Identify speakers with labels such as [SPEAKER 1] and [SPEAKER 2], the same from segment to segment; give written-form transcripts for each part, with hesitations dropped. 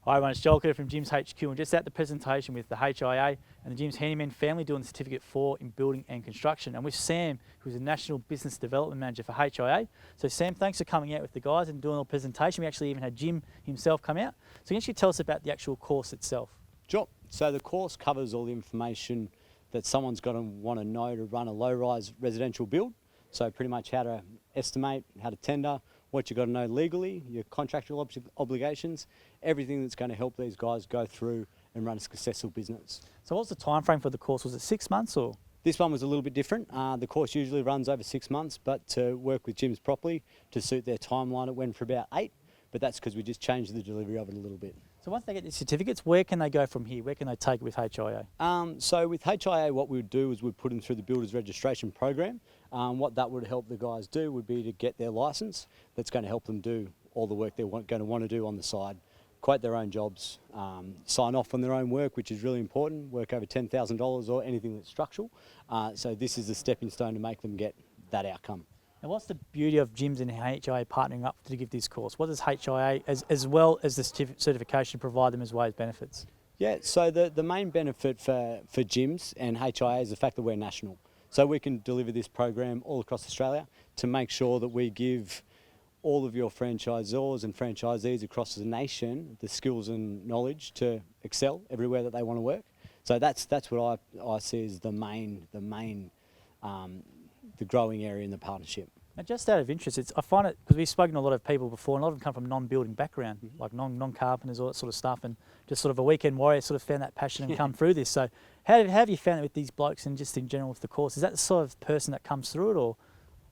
[SPEAKER 1] Hi everyone, it's Joel Kleber from Jim's HQ, and just at the presentation with the HIA and the Jim's Handyman family doing the Certificate 4 in Building and Construction, and with Sam, who's a National Business Development Manager for HIA. So Sam, thanks for coming out with the guys and doing a little presentation. We actually even had Jim himself come out. So can you actually tell us about the actual course itself?
[SPEAKER 2] Sure. So the course covers all the information that someone's got to want to know to run a low-rise residential build. So pretty much how to estimate, how to tender, what you've got to know legally, your contractual obligations, everything that's going to help these guys go through and run a successful business.
[SPEAKER 1] So what's the time frame for the course? Was it 6 months or?
[SPEAKER 2] This one was a little bit different. The course usually runs over 6 months, but to work with Jim's properly, to suit their timeline, it went for about 8. But that's because we just changed the delivery of it a little bit.
[SPEAKER 1] So once they get the certificates, where can they go from here? Where can they take it with HIA?
[SPEAKER 2] So with HIA, what we would do is we'd put them through the Builders Registration Program. What that would help the guys do would be to get their licence. That's going to help them do all the work they're going to want to do on the side, quote their own jobs, sign off on their own work, which is really important, work over $10,000 or anything that's structural. So this is a stepping stone to make them get that outcome.
[SPEAKER 1] Now, what's the beauty of Jim's and HIA partnering up to give this course? What does HIA, as well as the certification, provide them as way as benefits?
[SPEAKER 2] Yeah, so the main benefit for Jim's and HIA is the fact that we're national. So we can deliver this program all across Australia to make sure that we give all of your franchisors and franchisees across the nation the skills and knowledge to excel everywhere that they want to work. So that's what I see as the growing area in the partnership.
[SPEAKER 1] Now, just out of interest, I find it, because we've spoken to a lot of people before, and a lot of them come from non-building background, like non-carpenters, all that sort of stuff, and just sort of a weekend warrior sort of found that passion and come through this. So how have you found it with these blokes and just in general with the course? Is that the sort of person that comes through it, or?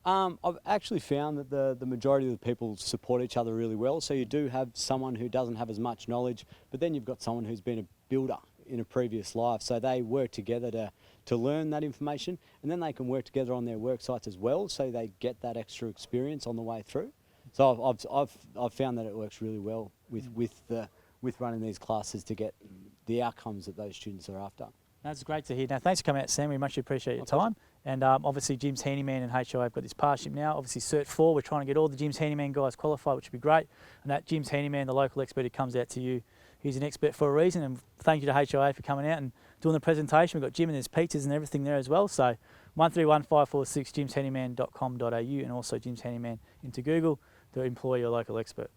[SPEAKER 2] I've actually found that the majority of the people support each other really well. So you do have someone who doesn't have as much knowledge, but then you've got someone who's been a builder in a previous life. So they work together to learn that information, and then they can work together on their work sites as well, so they get that extra experience on the way through. So I've found that it works really well with running these classes to get the outcomes that those students are after.
[SPEAKER 1] That's great to hear. Now, thanks for coming out, Sam. We much appreciate your time. And obviously, Jim's Handyman and HIA have got this partnership now. Obviously, Cert 4, we're trying to get all the Jim's Handyman guys qualified, which would be great. And that Jim's Handyman, the local expert who comes out to you, he's an expert for a reason. And thank you to HIA for coming out and doing the presentation. We've got Jim and there's pizzas and everything there as well. So 131546 jimshandyman.com.au, and also Jim's Handyman into Google to employ your local expert.